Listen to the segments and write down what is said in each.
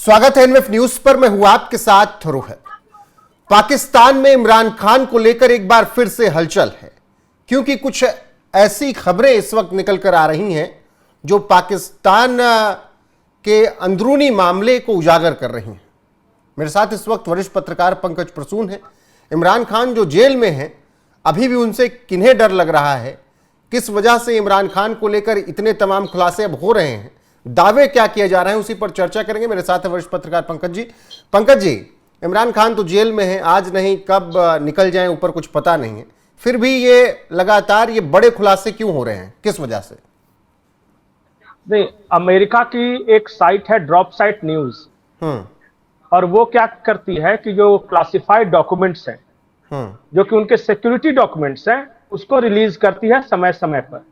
स्वागत है NF news पर। मैं हूं आपके साथ रोहित। पाकिस्तान में इमरान खान को लेकर एक बार फिर से हलचल है, क्योंकि कुछ ऐसी खबरें इस वक्त निकल कर आ रही हैं जो पाकिस्तान के अंदरूनी मामले को उजागर कर रही हैं। मेरे साथ इस वक्त वरिष्ठ पत्रकार पंकज प्रसून हैं। इमरान खान जो जेल में हैं, अभी भी उनसे किन्हें डर लग रहा है, किस वजह से इमरान खान को लेकर इतने तमाम खुलासे अब हो रहे हैं, दावे क्या किए जा रहे हैं, उसी पर चर्चा करेंगे। मेरे साथ है वरिष्ठ पत्रकार पंकज जी। पंकज जी, इमरान खान तो जेल में हैं, आज नहीं कब निकल जाएं ऊपर कुछ पता नहीं है, फिर भी ये लगातार ये बड़े खुलासे क्यों हो रहे हैं, किस वजह से? नहीं, अमेरिका की एक साइट है ड्रॉप साइट न्यूज, और वो क्या करती है कि जो क्लासिफाइड डॉक्यूमेंट्स हैं, जो कि उनके सिक्योरिटी डॉक्यूमेंट्स हैं, उसको रिलीज करती है समय समय पर,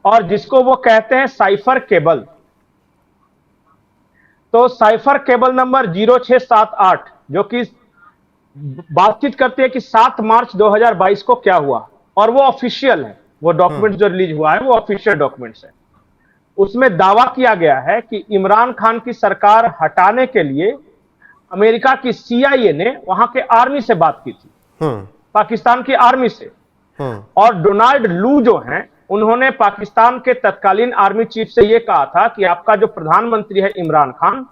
और जिसको वो कहते हैं साइफर केबल। तो साइफर केबल नंबर 0678 जो कि बातचीत करती है कि 7 मार्च 2022 को क्या हुआ, और वो ऑफिशियल है। वो डॉक्यूमेंट जो रिलीज हुआ है वो ऑफिशियल डॉक्यूमेंट्स है। उसमें दावा किया गया है कि इमरान खान की सरकार हटाने के लिए अमेरिका की CIA ने वहां के आर्मी से बात की थी, पाकिस्तान की आर्मी से, और डोनाल्ड लू जो हैं, उन्होंने पाकिस्तान के तत्कालीन आर्मी चीफ से यह कहा था कि आपका जो प्रधानमंत्री है इमरान खान,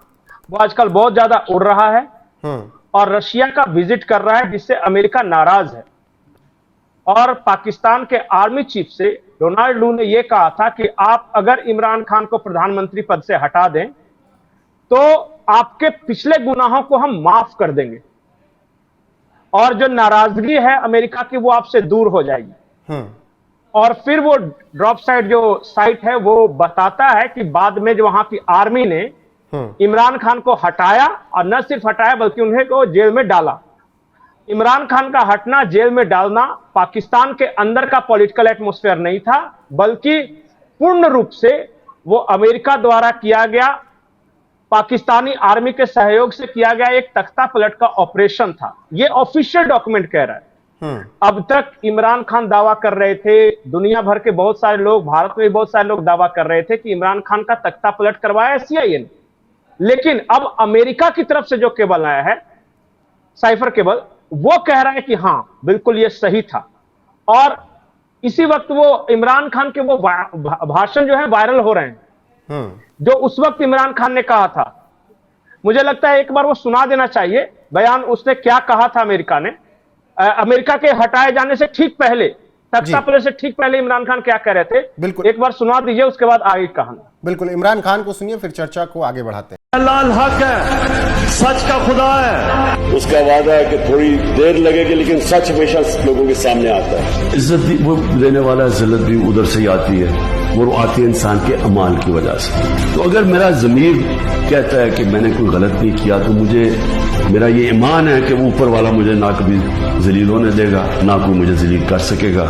वो आजकल बहुत ज्यादा उड़ रहा है और रशिया का विजिट कर रहा है, जिससे अमेरिका नाराज है। और पाकिस्तान के आर्मी चीफ से डोनाल्ड लू ने यह कहा था कि आप अगर इमरान खान को प्रधानमंत्री पद से हटा दें तो आपके पिछले गुनाहों को हम माफ कर देंगे, और जो नाराजगी है अमेरिका की वो आपसे दूर हो जाएगी। और फिर वो ड्रॉप साइट जो साइट है वो बताता है कि बाद में जो वहां की आर्मी ने इमरान खान को हटाया, और न सिर्फ हटाया बल्कि उन्हें को जेल में डाला। इमरान खान का हटना, जेल में डालना पाकिस्तान के अंदर का पॉलिटिकल एटमॉस्फेयर नहीं था, बल्कि पूर्ण रूप से वो अमेरिका द्वारा किया गया, पाकिस्तानी आर्मी के सहयोग से किया गया एक तख्ता पलट का ऑपरेशन था। ये ऑफिशियल डॉक्यूमेंट कह रहा है। अब तक इमरान खान दावा कर रहे थे, दुनिया भर के बहुत सारे लोग, भारत में भी बहुत सारे लोग दावा कर रहे थे कि इमरान खान का तख्ता पलट करवाया CIA ने। लेकिन अब अमेरिका की तरफ से जो केबल आया है, साइफर केबल, वो कह रहा है कि हां बिल्कुल ये सही था। और इसी वक्त वो इमरान खान के वो भाषण जो है वायरल हो रहे हैं, जो उस वक्त इमरान खान ने कहा था। मुझे लगता है एक बार वो सुना देना चाहिए बयान, उसने क्या कहा था अमेरिका के हटाए जाने से ठीक पहले, तख्ता पलट से ठीक पहले इमरान खान क्या कह रहे थे। बिल्कुल, एक बार सुना दीजिए, उसके बाद आगे कहानी। बिल्कुल, इमरान खान को सुनिए, फिर चर्चा को आगे बढ़ाते हैं। लाल हक है, सच का खुदा है। उसका वादा है कि थोड़ी देर लगेगी लेकिन सच हमेशा लोगों के सामने आता है। इज्जत भी वो देने वाला है, जिल्लत भी उधर से ही आती है, वो आती है इंसान के अमाल की वजह से। तो अगर मेरा ज़मीर कहता है कि मैंने कोई गलत नहीं किया, तो मेरा ये ईमान है कि वो ऊपर वाला मुझे ना कभी जलील होने देगा, ना कोई मुझे जलील कर सकेगा।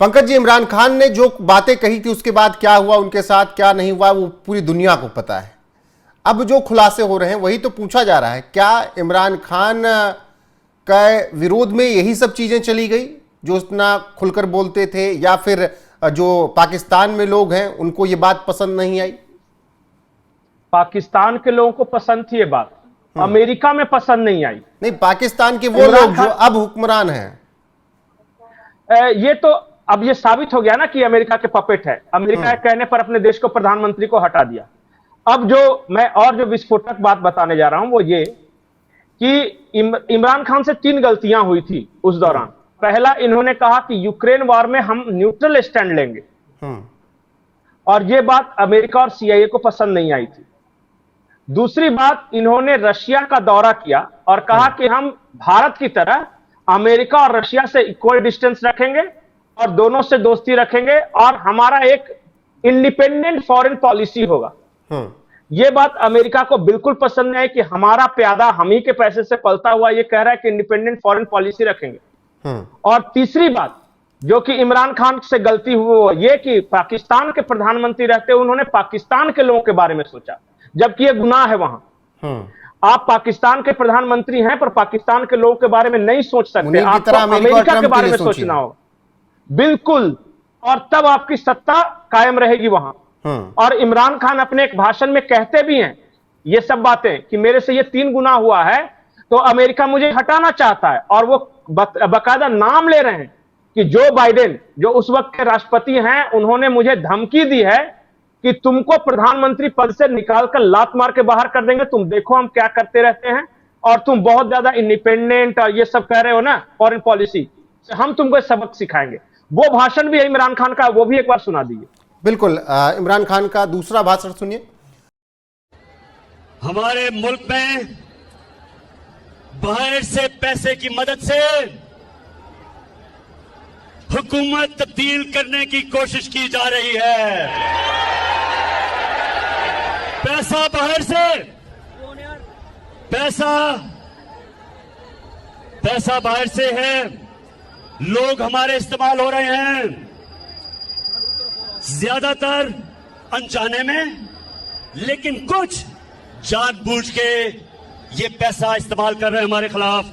पंकज जी, इमरान खान ने जो बातें कही थी उसके बाद क्या हुआ उनके साथ, क्या नहीं हुआ, वो पूरी दुनिया को पता है। अब जो खुलासे हो रहे हैं वही तो पूछा जा रहा है, क्या इमरान खान के विरोध में यही सब चीजें चली गई जो इतना खुलकर बोलते थे, या फिर जो पाकिस्तान में लोग हैं उनको ये बात पसंद नहीं आई? पाकिस्तान के लोगों को पसंद थी ये बात, अमेरिका में पसंद नहीं आई। नहीं, पाकिस्तान के वो लोग जो अब हुक्मरान हैं, ये तो अब ये साबित हो गया ना कि अमेरिका के पपेट है। अमेरिका के कहने पर अपने देश को प्रधानमंत्री को हटा दिया। अब जो मैं और जो विस्फोटक बात बताने जा रहा हूं वो ये कि इमरान खान से 3 गलतियां हुई थी उस दौरान। पहला, इन्होंने कहा कि यूक्रेन वॉर में हम न्यूट्रल स्टैंड लेंगे, और ये बात अमेरिका और CIA को पसंद नहीं आई थी। दूसरी बात, इन्होंने रशिया का दौरा किया और कहा कि हम भारत की तरह अमेरिका और रशिया से इक्वल डिस्टेंस रखेंगे और दोनों से दोस्ती रखेंगे, और हमारा एक इंडिपेंडेंट फॉरेन पॉलिसी होगा। यह बात अमेरिका को बिल्कुल पसंद नहीं है कि हमारा प्यादा हम ही के पैसे से पलता हुआ ये कह रहा है कि इंडिपेंडेंट फॉरेन पॉलिसी रखेंगे। और तीसरी बात जो कि इमरान खान से गलती हुई वो ये कि पाकिस्तान के प्रधानमंत्री रहते हुए उन्होंने पाकिस्तान के लोगों के बारे में सोचा, जबकि यह गुनाह है वहां। आप पाकिस्तान के प्रधानमंत्री हैं पर पाकिस्तान के लोगों के बारे में नहीं सोच सकते, आपको अमेरिका के बारे में सोचना होगा। बिल्कुल, और तब आपकी सत्ता कायम रहेगी वहां। और इमरान खान अपने एक भाषण में कहते भी हैं ये सब बातें कि मेरे से ये 3 गुना हुआ है, तो अमेरिका मुझे हटाना चाहता है। और वो बकायदा नाम ले रहे हैं कि जो बाइडेन, जो उस वक्त के राष्ट्रपति हैं, उन्होंने मुझे धमकी दी है कि तुमको प्रधानमंत्री पद से निकालकर लात मार के बाहर कर देंगे, तुम देखो हम क्या करते रहते हैं, और तुम बहुत ज्यादा इंडिपेंडेंट और ये सब कह रहे हो ना फॉरेन पॉलिसी, हम तुमको सबक सिखाएंगे। वो भाषण भी है इमरान खान का, वो भी एक बार सुना दीजिए। बिल्कुल, इमरान खान का दूसरा भाषण सुनिए। हमारे मुल्क में बाहर से पैसे की मदद से हुकूमत तब्दील करने की कोशिश की जा रही है। पैसा बाहर से, पैसा बाहर से है, लोग हमारे इस्तेमाल हो रहे हैं, ज्यादातर अनजाने में, लेकिन कुछ जानबूझ के ये पैसा इस्तेमाल कर रहे हैं हमारे खिलाफ,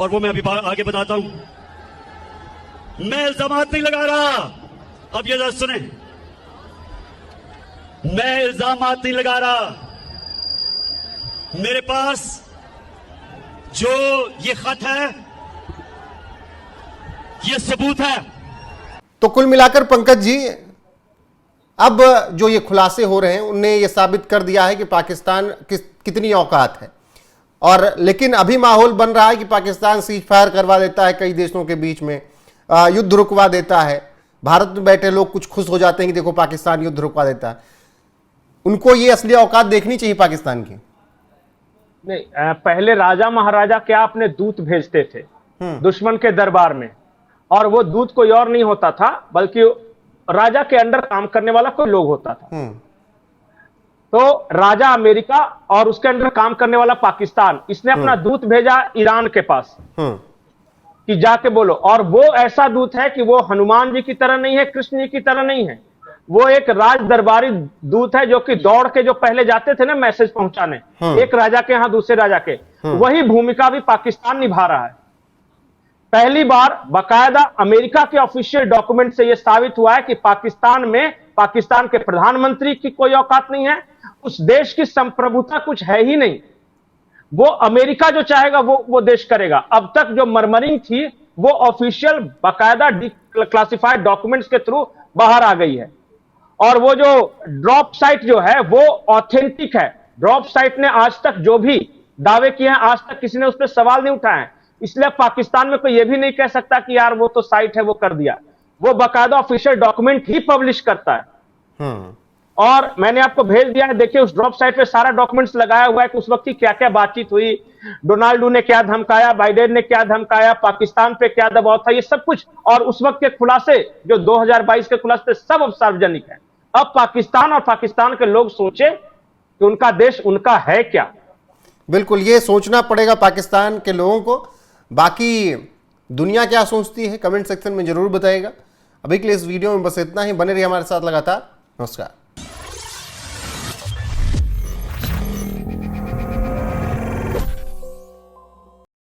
और वो मैं अभी आगे बताता हूं। मैं इल्जामात नहीं लगा रहा, अब ये जरा सुने, मैं इल्जामात नहीं लगा रहा, मेरे पास जो ये खत है ये सबूत है। तो कुल मिलाकर पंकज जी, अब जो ये खुलासे हो रहे हैं उनने ये साबित कर दिया है कि पाकिस्तान कितनी औकात है। और लेकिन अभी माहौल बन रहा है कि पाकिस्तान सीज फायर करवा देता है कई देशों के बीच में, युद्ध रुकवा देता है। भारत में बैठे लोग कुछ खुश हो जाते हैं कि देखो पाकिस्तान युद्ध रुकवा देता है। उनको ये असली औकात देखनी चाहिए पाकिस्तान की। नहीं, पहले राजा महाराजा क्या अपने दूत भेजते थे दुश्मन के दरबार में, और वो दूत कोई और नहीं होता था बल्कि राजा के अंडर काम करने वाला कोई लोग होता था। तो राजा अमेरिका और उसके अंडर काम करने वाला पाकिस्तान, इसने अपना दूत भेजा ईरान के पास कि जाके बोलो। और वो ऐसा दूत है कि वो हनुमान जी की तरह नहीं है, कृष्ण जी की तरह नहीं है, वो एक राज दरबारी दूत है जो कि दौड़ के जो पहले जाते थे ना मैसेज पहुंचाने, एक राजा के यहां दूसरे राजा के, वही भूमिका भी पाकिस्तान निभा रहा है। पहली बार बकायदा अमेरिका के ऑफिशियल डॉक्यूमेंट से यह साबित हुआ है कि पाकिस्तान में पाकिस्तान के प्रधानमंत्री की कोई औकात नहीं है, उस देश की संप्रभुता कुछ है ही नहीं। वो अमेरिका जो चाहेगा वो देश करेगा। अब तक जो मर्मरिंग थी वो ऑफिशियल बकायदा क्लासिफाइड डॉक्यूमेंट्स के थ्रू बाहर आ गई है। और वो जो ड्रॉप साइट जो है वो ऑथेंटिक है। ड्रॉप साइट ने आज तक जो भी दावे किए हैं, आज तक किसी ने उस पर सवाल नहीं उठाए, इसलिए पाकिस्तान में कोई ये भी नहीं कह सकता कि यार वो तो साइट है वो कर दिया। वो बकायदा ऑफिशियल डॉक्यूमेंट ही पब्लिश करता है। और मैंने आपको भेज दिया है, देखिए उस ड्रॉप साइट पे सारा डॉक्यूमेंट्स लगाया हुआ है कि उस वक्त की क्या क्या बातचीत हुई, डोनाल्डो ने क्या धमकाया, बाइडेन ने क्या धमकाया, पाकिस्तान पे क्या दबाव था, ये सब कुछ। और उस वक्त के खुलासे जो 2022 के खुलासे सब अब सार्वजनिक है। अब पाकिस्तान और पाकिस्तान के लोग सोचे कि उनका देश उनका है क्या। बिल्कुल, ये सोचना पड़ेगा पाकिस्तान के लोगों को। बाकी दुनिया क्या सोचती है कमेंट सेक्शन में जरूर बताइएगा। अभी के लिए इस वीडियो में बस इतना ही। बने रहिए हमारे साथ लगातार। नमस्कार।